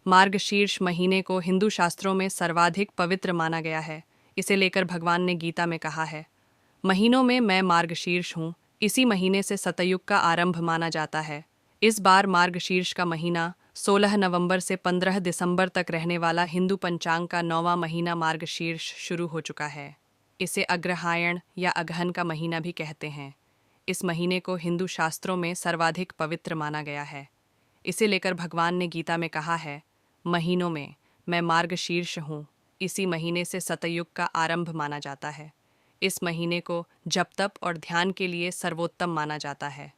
मार्गशीर्ष महीने को हिंदू शास्त्रों में सर्वाधिक पवित्र माना गया है। इसे लेकर भगवान ने गीता में कहा है, महीनों में मैं मार्गशीर्ष हूँ। इसी महीने से सतयुग का आरंभ माना जाता है। इस बार मार्गशीर्ष का महीना 16 नवंबर से 15 दिसंबर तक रहने वाला हिंदू पंचांग का 9वां महीना मार्गशीर्ष शुरू हो चुका है। इसे अग्रहायण या अगहन का महीना भी कहते हैं। इस महीने को हिंदू शास्त्रों में सर्वाधिक पवित्र माना गया है। इसे लेकर भगवान ने गीता में कहा है, महीनों में मैं मार्गशीर्ष हूँ। इसी महीने से सतयुग का आरंभ माना जाता है। इस महीने को जप तप और ध्यान के लिए सर्वोत्तम माना जाता है।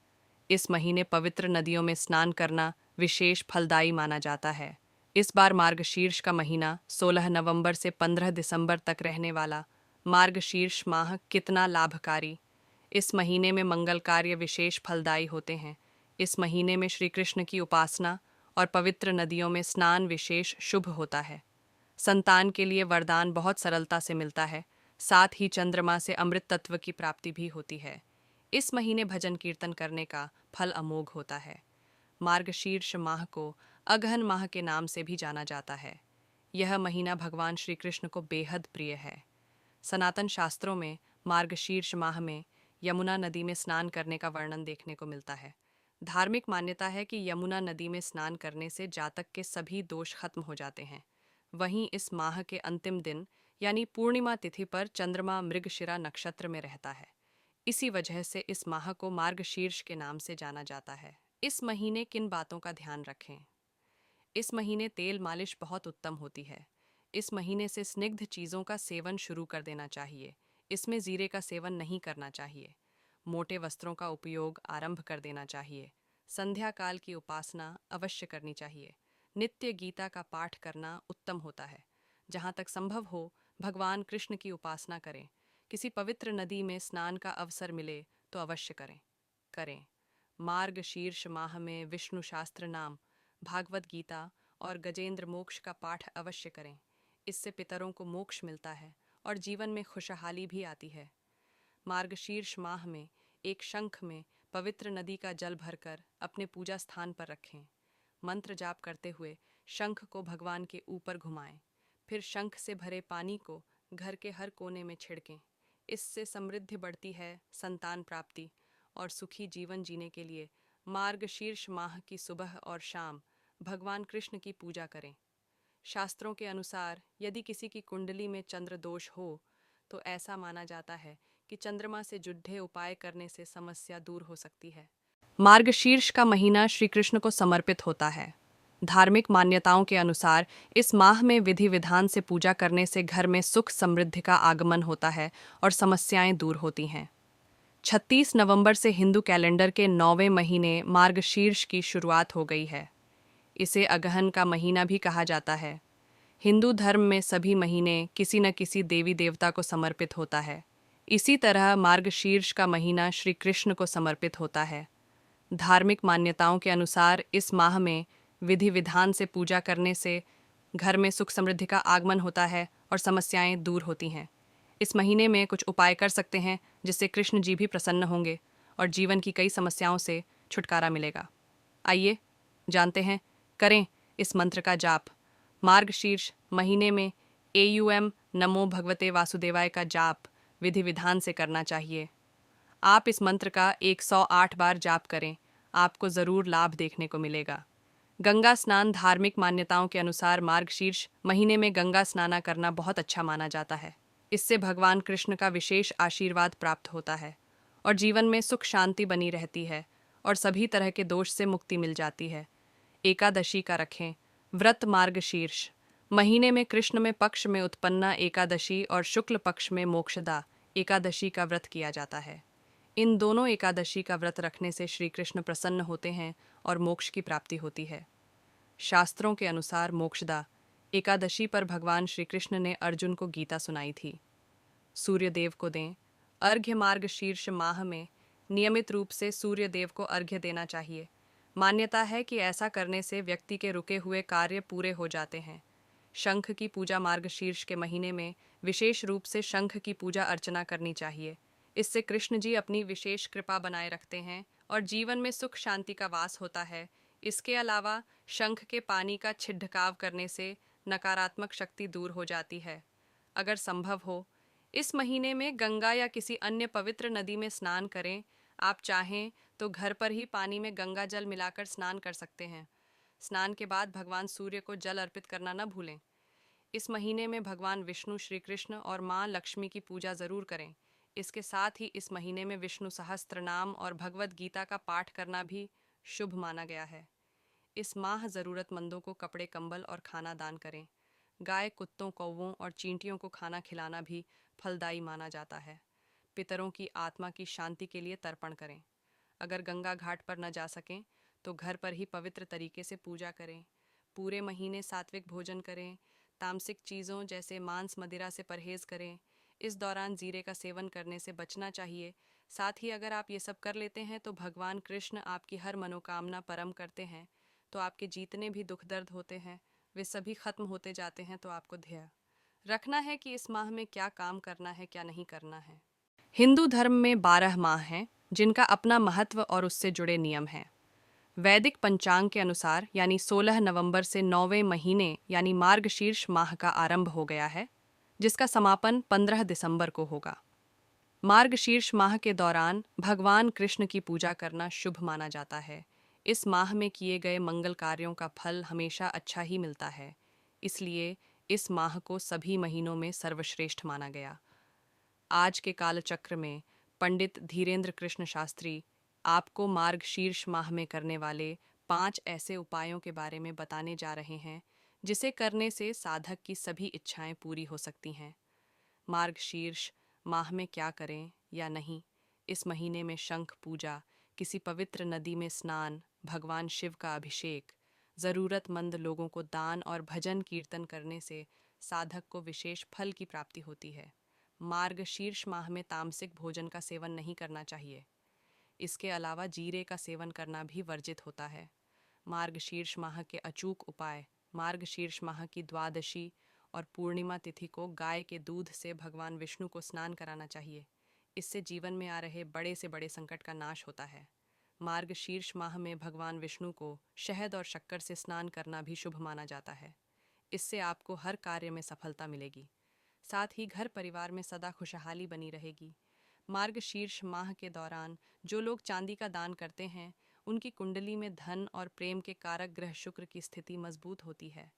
इस महीने पवित्र नदियों में स्नान करना विशेष फलदायी माना जाता है। इस बार मार्गशीर्ष का महीना 16 नवंबर से 15 दिसंबर तक रहने वाला मार्गशीर्ष माह कितना लाभकारी। इस महीने में मंगल कार्य विशेष फलदायी होते हैं। इस महीने में श्री कृष्ण की उपासना और पवित्र नदियों में स्नान विशेष शुभ होता है। संतान के लिए वरदान बहुत सरलता से मिलता है। साथ ही चंद्रमा से अमृत तत्व की प्राप्ति भी होती है। इस महीने भजन कीर्तन करने का फल अमोघ होता है। मार्गशीर्ष माह को अगहन माह के नाम से भी जाना जाता है। यह महीना भगवान श्री कृष्ण को बेहद प्रिय है। सनातन शास्त्रों में मार्गशीर्ष माह में यमुना नदी में स्नान करने का वर्णन देखने को मिलता है। धार्मिक मान्यता है कि यमुना नदी में स्नान करने से जातक के सभी दोष खत्म हो जाते हैं। वहीं इस माह के अंतिम दिन यानी पूर्णिमा तिथि पर चंद्रमा मृगशिरा नक्षत्र में रहता है। इसी वजह से इस माह को मार्गशीर्ष के नाम से जाना जाता है। इस महीने किन बातों का ध्यान रखें? इस महीने तेल मालिश बहुत उत्तम होती है। इस महीने से स्निग्ध चीज़ों का सेवन शुरू कर देना चाहिए। इसमें जीरे का सेवन नहीं करना चाहिए। मोटे वस्त्रों का उपयोग आरंभ कर देना चाहिए। संध्या काल की उपासना अवश्य करनी चाहिए। नित्य गीता का पाठ करना उत्तम होता है। जहाँ तक संभव हो भगवान कृष्ण की उपासना करें। किसी पवित्र नदी में स्नान का अवसर मिले तो अवश्य करें। मार्गशीर्ष माह में विष्णु शास्त्र नाम, भागवत गीता और गजेंद्र मोक्ष का पाठ अवश्य करें। इससे पितरों को मोक्ष मिलता है और जीवन में खुशहाली भी आती है। मार्गशीर्ष माह में एक शंख में पवित्र नदी का जल भरकर अपने पूजा स्थान पर रखें। मंत्र जाप करते हुए शंख को भगवान के ऊपर घुमाएं। फिर शंख से भरे पानी को घर के हर कोने में छिड़कें। इससे समृद्धि बढ़ती है। संतान प्राप्ति और सुखी जीवन जीने के लिए मार्गशीर्ष माह की सुबह और शाम भगवान कृष्ण की पूजा करें। शास्त्रों के अनुसार यदि किसी की कुंडली में चंद्र दोष हो तो ऐसा माना जाता है कि चंद्रमा से जुड़े उपाय करने से समस्या दूर हो सकती है। मार्गशीर्ष का महीना श्री कृष्ण को समर्पित होता है। धार्मिक मान्यताओं के अनुसार इस माह में विधि विधान से पूजा करने से घर में सुख समृद्धि का आगमन होता है और समस्याएं दूर होती हैं। 36 नवंबर से हिंदू कैलेंडर के 9वें महीने मार्गशीर्ष की शुरुआत हो गई है। इसे अगहन का महीना भी कहा जाता है। हिंदू धर्म में सभी महीने किसी न किसी देवी देवता को समर्पित होता है। इसी तरह मार्गशीर्ष का महीना श्री कृष्ण को समर्पित होता है। धार्मिक मान्यताओं के अनुसार इस माह में विधि विधान से पूजा करने से घर में सुख समृद्धि का आगमन होता है और समस्याएं दूर होती हैं। इस महीने में कुछ उपाय कर सकते हैं जिससे कृष्ण जी भी प्रसन्न होंगे और जीवन की कई समस्याओं से छुटकारा मिलेगा। आइए जानते हैं, करें इस मंत्र का जाप। मार्गशीर्ष महीने में एयूएम नमो भगवते वासुदेवाय का जाप विधि विधान से करना चाहिए। आप इस मंत्र का 108 बार जाप करें, आपको ज़रूर लाभ देखने को मिलेगा। गंगा स्नान, धार्मिक मान्यताओं के अनुसार मार्गशीर्ष महीने में गंगा स्नान करना बहुत अच्छा माना जाता है। इससे भगवान कृष्ण का विशेष आशीर्वाद प्राप्त होता है और जीवन में सुख शांति बनी रहती है और सभी तरह के दोष से मुक्ति मिल जाती है। एकादशी का रखें व्रत। मार्गशीर्ष महीने में कृष्ण में पक्ष में उत्पन्ना एकादशी और शुक्ल पक्ष में मोक्षदा एकादशी का व्रत किया जाता है। इन दोनों एकादशी का व्रत रखने से श्री कृष्ण प्रसन्न होते हैं और मोक्ष की प्राप्ति होती है। शास्त्रों के अनुसार मोक्षदा एकादशी पर भगवान श्री कृष्ण ने अर्जुन को गीता सुनाई थी। सूर्य देव को दें अर्घ्य। मार्गशीर्ष माह में नियमित रूप से सूर्य देव को अर्घ्य देना चाहिए। मान्यता है कि ऐसा करने से व्यक्ति के रुके हुए कार्य पूरे हो जाते हैं। शंख की पूजा मार्गशीर्ष के महीने में विशेष रूप से शंख की पूजा अर्चना करनी चाहिए। इससे कृष्ण जी अपनी विशेष कृपा बनाए रखते हैं और जीवन में सुख शांति का वास होता है। इसके अलावा शंख के पानी का छिड़काव करने से नकारात्मक शक्ति दूर हो जाती है। अगर संभव हो, इस महीने में गंगा या किसी अन्य पवित्र नदी में स्नान करें। आप चाहें तो घर पर ही पानी में गंगा जल मिलाकर स्नान कर सकते हैं। स्नान के बाद भगवान सूर्य को जल अर्पित करना न भूलें। इस महीने में भगवान विष्णु, श्री कृष्ण और माँ लक्ष्मी की पूजा ज़रूर करें। इसके साथ ही इस महीने में विष्णु सहस्त्र नाम और भगवत गीता का पाठ करना भी शुभ माना गया है। इस माह ज़रूरतमंदों को कपड़े, कंबल और खाना दान करें। गाय, कुत्तों, कौवों और चींटियों को खाना खिलाना भी फलदायी माना जाता है। पितरों की आत्मा की शांति के लिए तर्पण करें। अगर गंगा घाट पर न जा सकें तो घर पर ही पवित्र तरीके से पूजा करें। पूरे महीने सात्विक भोजन करें। तामसिक चीज़ों जैसे मांस, मदिरा से परहेज़ करें। इस दौरान जीरे का सेवन करने से बचना चाहिए। साथ ही अगर आप ये सब कर लेते हैं तो भगवान कृष्ण आपकी हर मनोकामना परम करते हैं। तो आपके जितने भी दुख दर्द होते हैं वे सभी खत्म होते जाते हैं। तो आपको ध्येय रखना है कि इस माह में क्या काम करना है, क्या नहीं करना है। हिंदू धर्म में 12 माह हैं जिनका अपना महत्व और उससे जुड़े नियम हैं। वैदिक पंचांग के अनुसार यानी 16 नवंबर से 9वें महीने यानी मार्गशीर्ष माह का आरंभ हो गया है, जिसका समापन 15 दिसंबर को होगा। मार्गशीर्ष माह के दौरान भगवान कृष्ण की पूजा करना शुभ माना जाता है। इस माह में किए गए मंगल कार्यों का फल हमेशा अच्छा ही मिलता है, इसलिए इस माह को सभी महीनों में सर्वश्रेष्ठ माना गया। आज के कालचक्र में पंडित धीरेन्द्र कृष्ण शास्त्री आपको मार्गशीर्ष माह में करने वाले 5 ऐसे उपायों के बारे में बताने जा रहे हैं जिसे करने से साधक की सभी इच्छाएं पूरी हो सकती हैं। मार्गशीर्ष माह में क्या करें या नहीं। इस महीने में शंख पूजा, किसी पवित्र नदी में स्नान, भगवान शिव का अभिषेक, ज़रूरतमंद लोगों को दान और भजन कीर्तन करने से साधक को विशेष फल की प्राप्ति होती है। मार्गशीर्ष माह में तामसिक भोजन का सेवन नहीं करना चाहिए। इसके अलावा जीरे का सेवन करना भी वर्जित होता है। मार्गशीर्ष माह के अचूक उपाय: मार्गशीर्ष माह की द्वादशी और पूर्णिमा तिथि को गाय के दूध से भगवान विष्णु को स्नान कराना चाहिए। इससे जीवन में आ रहे बड़े से बड़े संकट का नाश होता है। मार्गशीर्ष माह में भगवान विष्णु को शहद और शक्कर से स्नान करना भी शुभ माना जाता है। इससे आपको हर कार्य में सफलता मिलेगी। साथ ही घर परिवार में सदा खुशहाली बनी रहेगी। मार्गशीर्ष माह के दौरान जो लोग चांदी का दान करते हैं उनकी कुंडली में धन और प्रेम के कारक ग्रह शुक्र की स्थिति मजबूत होती है।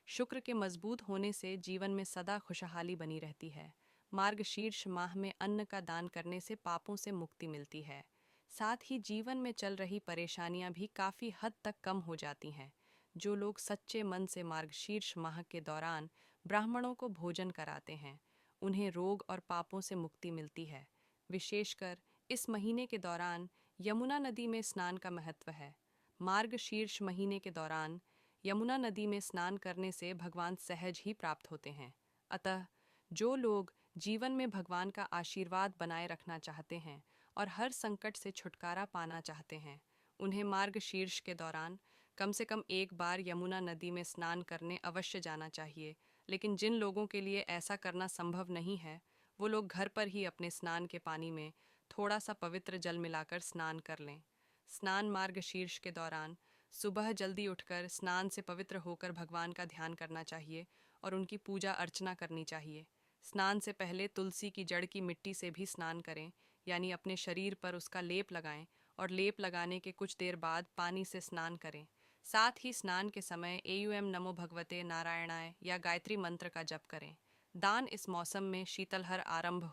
शुक्र के मजबूत होने से जीवन में सदा खुशहाली बनी रहती है। मार्गशीर्ष माह में अन्न का दान करने से पापों से मुक्ति मिलती है। साथ ही जीवन में चल रही परेशानियां भी काफ़ी हद तक कम हो जाती हैं। जो लोग सच्चे मन से मार्गशीर्ष माह के दौरान ब्राह्मणों को भोजन कराते हैं उन्हें रोग और पापों से मुक्ति मिलती है। विशेषकर इस महीने के दौरान यमुना नदी में स्नान का महत्व है। मार्गशीर्ष महीने के दौरान यमुना नदी में स्नान करने से भगवान सहज ही प्राप्त होते हैं। अतः जो लोग जीवन में भगवान का आशीर्वाद बनाए रखना चाहते हैं और हर संकट से छुटकारा पाना चाहते हैं उन्हें मार्गशीर्ष के दौरान कम से कम एक बार यमुना नदी में स्नान करने अवश्य जाना चाहिए। लेकिन जिन लोगों के लिए ऐसा करना संभव नहीं है वो लोग घर पर ही अपने स्नान के पानी में थोड़ा सा पवित्र जल मिलाकर स्नान कर लें। स्नान मार्गशीर्ष के दौरान सुबह जल्दी उठकर स्नान से पवित्र होकर भगवान का ध्यान करना चाहिए और उनकी पूजा अर्चना करनी चाहिए। स्नान से पहले तुलसी की जड़ की मिट्टी से भी स्नान करें, यानी अपने शरीर पर उसका लेप लगाएं और लेप लगाने के कुछ देर बाद पानी से स्नान करें। साथ ही स्नान के समय एयुएम नमो भगवते नारायणाय या गायत्री मंत्र का जप करें। दान: इस मौसम में शीतलहर आरंभ